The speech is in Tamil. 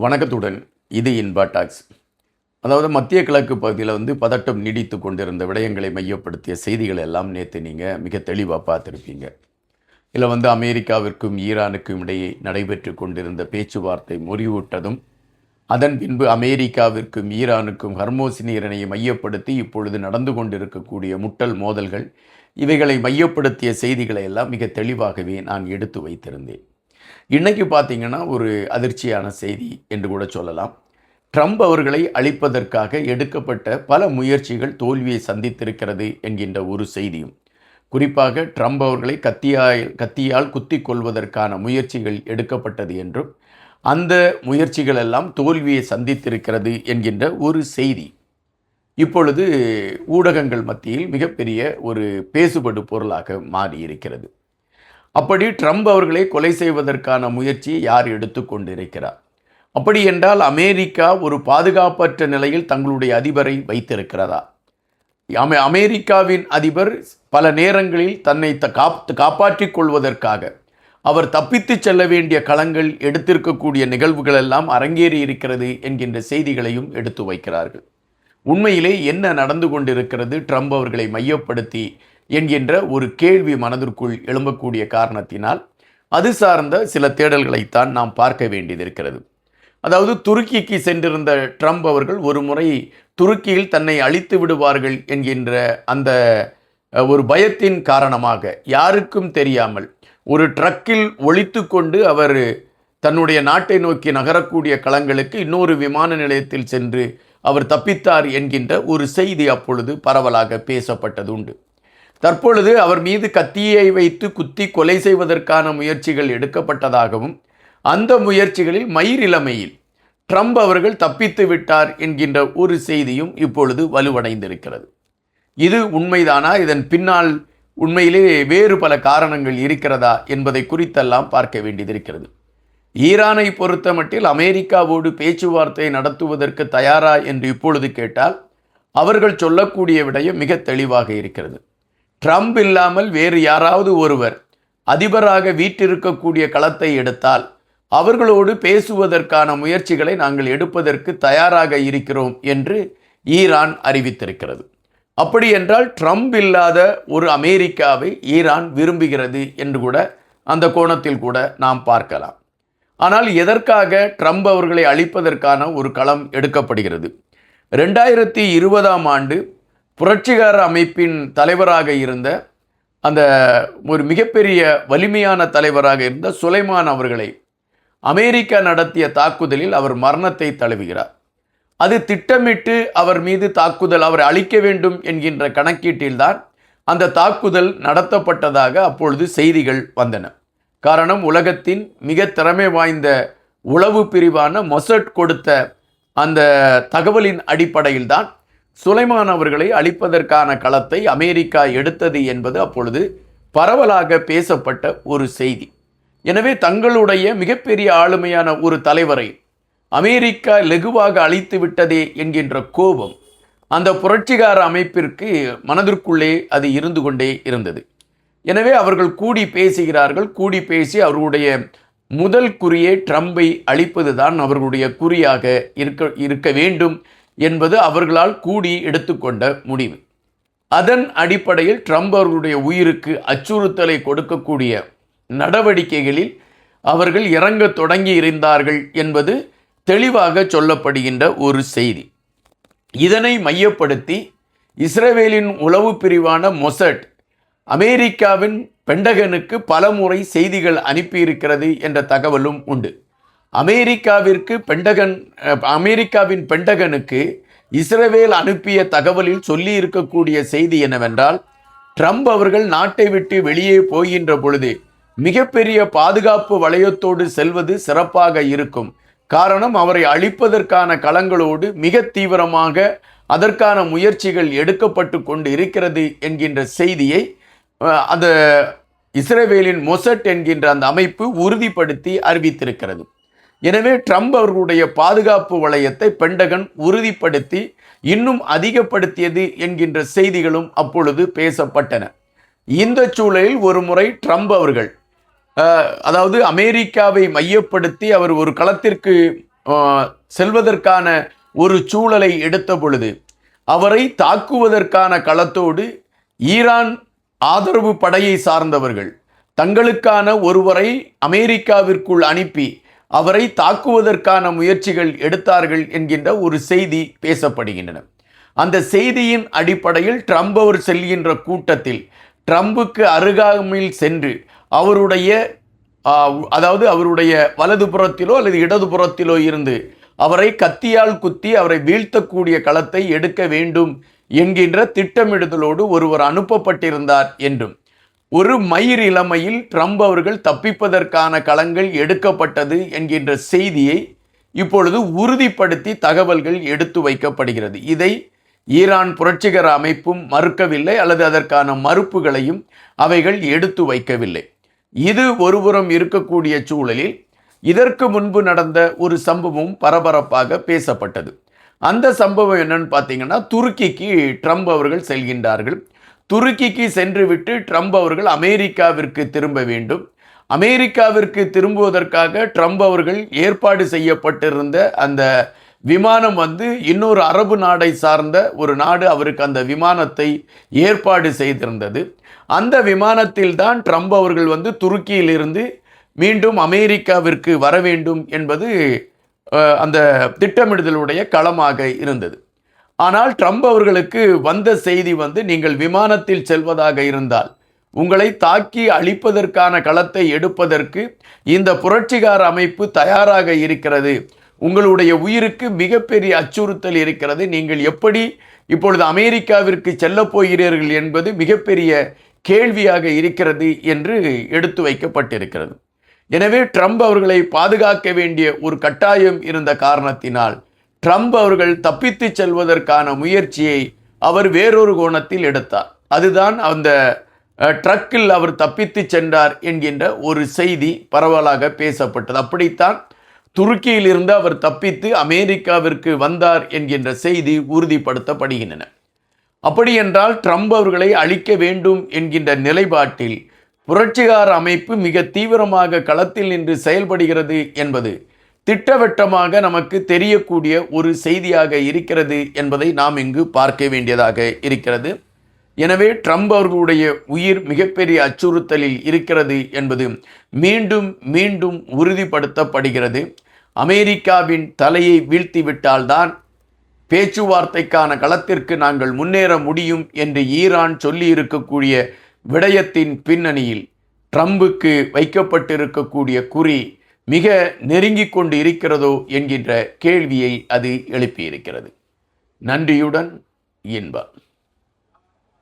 வணக்கத்துடன் இது இன்பா டாக்ஸ். அதாவது மத்திய கிழக்கு பகுதியில் பதட்டம் நீடித்து கொண்டிருந்த விடயங்களை மையப்படுத்திய செய்திகள் எல்லாம் நேற்று நீங்கள் மிக தெளிவாக பார்த்துருப்பீங்க. இதில் அமெரிக்காவிற்கும் ஈரானுக்கும் இடையே நடைபெற்று கொண்டிருந்த பேச்சுவார்த்தை முறிவுட்டதும், அதன் பின்பு அமெரிக்காவிற்கும் ஈரானுக்கும் ஹர்மோஸ் நீரிணையை மையப்படுத்தி இப்பொழுது நடந்து கொண்டிருக்கக்கூடிய முட்டல் மோதல்கள், இவைகளை மையப்படுத்திய செய்திகளை எல்லாம் மிக தெளிவாகவே நான் எடுத்து வைத்திருந்தேன். இன்றைக்கி பார்த்தீங்கன்னா ஒரு அதிர்ச்சியான செய்தி என்று கூட சொல்லலாம். ட்ரம்ப் அவர்களை அழிப்பதற்காக எடுக்கப்பட்ட பல முயற்சிகள் தோல்வியை சந்தித்திருக்கிறது என்கின்ற ஒரு செய்தியும், குறிப்பாக ட்ரம்ப் அவர்களை கத்தியால் குத்தி கொள்வதற்கான முயற்சிகள் எடுக்கப்பட்டது என்றும், அந்த முயற்சிகள் எல்லாம் தோல்வியை சந்தித்திருக்கிறது என்கின்ற ஒரு செய்தி இப்பொழுது ஊடகங்கள் மத்தியில் மிகப்பெரிய ஒரு பேசுபடு பொருளாக மாறியிருக்கிறது. அப்படி ட்ரம்ப் அவர்களை கொலை செய்வதற்கான முயற்சியை யார் எடுத்து கொண்டிருக்கிறார்? அப்படி என்றால் அமெரிக்கா ஒரு பாதுகாப்பற்ற நிலையில் தங்களுடைய அதிபரை வைத்திருக்கிறதா? அமெரிக்காவின் அதிபர் பல நேரங்களில் தன்னை காப்பாற்றிக் கொள்வதற்காக அவர் தப்பித்து செல்ல வேண்டிய களங்கள் எடுத்திருக்கக்கூடிய நிகழ்வுகள் எல்லாம் அரங்கேறி இருக்கிறது என்கின்ற செய்திகளையும் எடுத்து வைக்கிறார்கள். உண்மையிலே என்ன நடந்து கொண்டிருக்கிறது ட்ரம்ப் அவர்களை மையப்படுத்தி என்கின்ற ஒரு கேள்வி மனதிற்குள் எழும்பக்கூடிய காரணத்தினால் அது சார்ந்த சில தேடல்களைத்தான் நாம் பார்க்க வேண்டியதிருக்கிறது. அதாவது துருக்கிக்கு சென்றிருந்த ட்ரம்ப் அவர்கள் ஒரு முறை துருக்கியில் தன்னை அழித்து விடுவார்கள் என்கின்ற அந்த ஒரு பயத்தின் காரணமாக யாருக்கும் தெரியாமல் ஒரு ட்ரக்கில் ஒளித்து கொண்டு அவர் தன்னுடைய நாட்டை நோக்கி நகரக்கூடிய களங்களுக்கு இன்னொரு விமான நிலையத்தில் சென்று அவர் தப்பித்தார் என்கின்ற ஒரு செய்தி அப்பொழுது பரவலாக பேசப்பட்டது உண்டு. தற்பொழுது அவர் மீது கத்தியை வைத்து குத்தி கொலை செய்வதற்கான முயற்சிகள் எடுக்கப்பட்டதாகவும், அந்த முயற்சிகளில் மயிரிழமையில் ட்ரம்ப் அவர்கள் தப்பித்து விட்டார் என்கின்ற ஒரு செய்தியும் இப்பொழுது வலுவடைந்திருக்கிறது. இது உண்மைதானா? இதன் பின்னால் உண்மையிலே வேறு பல காரணங்கள் இருக்கிறதா என்பதை குறித்தெல்லாம் பார்க்க வேண்டியதிருக்கிறது. ஈரானை பொறுத்தமட்டில் அமெரிக்காவோடு பேச்சுவார்த்தை நடத்துவதற்கு தயாரா என்று இப்பொழுது கேட்டால் அவர்கள் சொல்லக்கூடிய விடயம் மிக தெளிவாக இருக்கிறது. ட்ரம்ப் இல்லாமல் வேறு யாராவது ஒருவர் அதிபராக வீற்றிருக்கக்கூடிய களத்தை எடுத்தால் அவர்களோடு பேசுவதற்கான முயற்சிகளை நாங்கள் எடுப்பதற்கு தயாராக இருக்கிறோம் என்று ஈரான் அறிவித்திருக்கிறது. அப்படி என்றால் ட்ரம்ப் இல்லாத ஒரு அமெரிக்காவை ஈரான் விரும்புகிறது என்று கூட அந்த கோணத்தில் கூட நாம் பார்க்கலாம். ஆனால் எதற்காக ட்ரம்ப் அவர்களை அழிப்பதற்கான ஒரு களம் எடுக்கப்படுகிறது? 2020ஆம் ஆண்டு புரட்சிகர அமைப்பின் தலைவராக இருந்த அந்த ஒரு மிகப்பெரிய வலிமையான தலைவராக இருந்த சுலைமான் அவர்களை அமெரிக்கா நடத்திய தாக்குதலில் அவர் மரணத்தை தழுவுகிறார். அது திட்டமிட்டு அவர் மீது தாக்குதல், அவரை அழிக்க வேண்டும் என்கின்ற கணக்கீட்டில்தான் அந்த தாக்குதல் நடத்தப்பட்டதாக அப்பொழுது செய்திகள் வந்தன. காரணம், உலகத்தின் மிக திறமை வாய்ந்த உளவு பிரிவான மொசட் கொடுத்த அந்த தகவலின் அடிப்படையில்தான் சுலைமான் அவர்களை அழிப்பதற்கான களத்தை அமெரிக்கா எடுத்தது என்பது அப்பொழுது பரவலாக பேசப்பட்ட ஒரு செய்தி. எனவே தங்களுடைய மிகப்பெரிய ஆளுமையான ஒரு தலைவரை அமெரிக்கா லெகுவாக அழித்து விட்டதே என்கின்ற கோபம் அந்த புரட்சிகார அமைப்பிற்கு மனதிற்குள்ளே அது இருந்து கொண்டே இருந்தது. எனவே அவர்கள் கூடி பேசுகிறார்கள். கூடி பேசி அவர்களுடைய முதல் குறியே ட்ரம்பை அழிப்பது தான் அவர்களுடைய குறியாக இருக்க வேண்டும் என்பது அவர்களால் கூடி எடுத்துக்கொண்ட முடிவு. அதன் அடிப்படையில் ட்ரம்ப் அவர்களுடைய உயிருக்கு அச்சுறுத்தலை கொடுக்கக்கூடிய நடவடிக்கைகளில் அவர்கள் இறங்க தொடங்கி இருந்தார்கள் என்பது தெளிவாக சொல்லப்படுகின்ற ஒரு செய்தி. இதனை மையப்படுத்தி இஸ்ரேலின் உளவு பிரிவான மொசட் அமெரிக்காவின் பெண்டகனுக்கு பல முறை செய்திகள் அனுப்பியிருக்கிறது என்ற தகவலும் உண்டு. அமெரிக்காவின் பெண்டகனுக்கு இஸ்ரேல் அனுப்பிய தகவலில் சொல்லி இருக்கக்கூடிய செய்தி என்னவென்றால், ட்ரம்ப் அவர்கள் நாட்டை விட்டு வெளியே போகின்ற பொழுது மிகப்பெரிய பாதுகாப்பு வளையத்தோடு செல்வது சிறப்பாக இருக்கும். காரணம், அவரை அழிப்பதற்கான களங்களோடு மிக தீவிரமாக அதற்கான முயற்சிகள் எடுக்கப்பட்டு கொண்டு இருக்கிறது என்கின்ற செய்தியை அந்த இஸ்ரேலின் மொசட் என்கின்ற அந்த அமைப்பு உறுதிப்படுத்தி அறிவித்திருக்கிறது. எனவே ட்ரம்ப் அவர்களுடைய பாதுகாப்பு வளையத்தை பெண்டகன் உறுதிப்படுத்தி இன்னும் அதிகப்படுத்தியது என்கின்ற செய்திகளும் அப்பொழுது பேசப்பட்டன. இந்த சூழலில் ஒரு முறை ட்ரம்ப் அவர்கள் அதாவது அமெரிக்காவை மையப்படுத்தி அவர் ஒரு களத்திற்கு செல்வதற்கான ஒரு சூழலை எடுத்த பொழுது அவரை தாக்குவதற்கான களத்தோடு ஈரான் ஆதரவு படையை சார்ந்தவர்கள் தங்களுக்கான ஒருவரை அமெரிக்காவிற்குள் அனுப்பி அவரை தாக்குவதற்கான முயற்சிகள் எடுத்தார்கள் என்கின்ற ஒரு செய்தி பேசப்படுகின்றன. அந்த செய்தியின் அடிப்படையில் ட்ரம்ப் அவர் செல்கின்ற கூட்டத்தில் ட்ரம்புக்கு அருகாமையில் சென்று அவருடைய அவருடைய வலதுபுறத்திலோ அல்லது இடதுபுறத்திலோ இருந்து அவரை கத்தியால் குத்தி அவரை வீழ்த்தக்கூடிய களத்தை எடுக்க வேண்டும் என்கின்ற திட்டமிடுதலோடு ஒருவர் அனுப்பப்பட்டிருந்தார் என்றும் ஒரு மயிர் இளமையில் ட்ரம்ப் அவர்கள் தப்பிப்பதற்கான களங்கள் எடுக்கப்பட்டது என்கின்ற செய்தியை இப்பொழுது உறுதிப்படுத்தி தகவல்கள் எடுத்து வைக்கப்படுகிறது. இதை ஈரான் புரட்சிகர அமைப்பும் மறுக்கவில்லை அல்லது அதற்கான மறுப்புகளையும் அவைகள் எடுத்து வைக்கவில்லை. இது ஒருபுறம் இருக்கக்கூடிய சூழலில் இதற்கு முன்பு நடந்த ஒரு சம்பவம் பரபரப்பாக பேசப்பட்டது. அந்த சம்பவம் என்னன்னு பார்த்தீங்கன்னா, துருக்கிக்கு ட்ரம்ப் அவர்கள் செல்கின்றார்கள். துருக்கிக்கு சென்று விட்டு ட்ரம்ப் அவர்கள் அமெரிக்காவிற்கு திரும்ப வேண்டும். அமெரிக்காவிற்கு திரும்புவதற்காக ட்ரம்ப் அவர்கள் ஏற்பாடு செய்யப்பட்டிருந்த அந்த விமானம் இன்னொரு அரபு நாடை சார்ந்த ஒரு நாடு அவருக்கு அந்த விமானத்தை ஏற்பாடு செய்திருந்தது. அந்த விமானத்தில் தான் ட்ரம்ப் அவர்கள் துருக்கியிலிருந்து மீண்டும் அமெரிக்காவிற்கு வர வேண்டும் என்பது அந்த திட்டமிடுதலுடைய களமாக இருந்தது. ஆனால் ட்ரம்ப் அவர்களுக்கு வந்த செய்தி நீங்கள் விமானத்தில் செல்வதாக இருந்தால் உங்களை தாக்கி அழிப்பதற்கான களத்தை எடுப்பதற்கு இந்த புரட்சிகார அமைப்பு தயாராக இருக்கிறது, உங்களுடைய உயிருக்கு மிகப்பெரிய அச்சுறுத்தல் இருக்கிறது, நீங்கள் எப்படி இப்பொழுது அமெரிக்காவிற்கு செல்ல போகிறீர்கள் என்பது மிகப்பெரிய கேள்வியாக இருக்கிறது என்று எடுத்து வைக்கப்பட்டிருக்கிறது. எனவே ட்ரம்ப் அவர்களை பாதுகாக்க வேண்டிய ஒரு கட்டாயம் இருந்த காரணத்தினால் ட்ரம்ப் அவர்கள் தப்பித்து செல்வதற்கான முயற்சியை அவர் வேறொரு கோணத்தில் எடுத்தார். அதுதான் அந்த ட்ரக்கில் அவர் தப்பித்து சென்றார் என்கின்ற ஒரு செய்தி பரவலாக பேசப்பட்டது. அப்படித்தான் துருக்கியிலிருந்து அவர் தப்பித்து அமெரிக்காவிற்கு வந்தார் என்கின்ற செய்தி உறுதிப்படுத்தப்படுகின்றன. அப்படி என்றால் ட்ரம்ப் அவர்களை அழிக்க வேண்டும் என்கின்ற நிலைப்பாட்டில் புரட்சிகார அமைப்பு மிக தீவிரமாக களத்தில் நின்று செயல்படுகிறது என்பது திட்டவட்டமாக நமக்கு தெரியக்கூடிய ஒரு செய்தியாக இருக்கிறது என்பதை நாம் இங்கு பார்க்க வேண்டியதாக இருக்கிறது. எனவே ட்ரம்ப் அவர்களுடைய உயிர் மிகப்பெரிய அச்சுறுத்தலில் இருக்கிறது என்பது மீண்டும் மீண்டும் உறுதிப்படுத்தப்படுகிறது. அமெரிக்காவின் தலையை வீழ்த்திவிட்டால்தான் பேச்சுவார்த்தைக்கான களத்திற்கு நாங்கள் முன்னேற முடியும் என்று ஈரான் சொல்லி இருக்கக்கூடிய விடயத்தின் பின்னணியில் ட்ரம்புக்கு வைக்கப்பட்டிருக்கக்கூடிய குறி மிக நெருங்கிக் கொண்டு இருக்கிறதோ என்கின்ற கேள்வியை அது எழுப்பியிருக்கிறது. நன்றியுடன் இன்பா.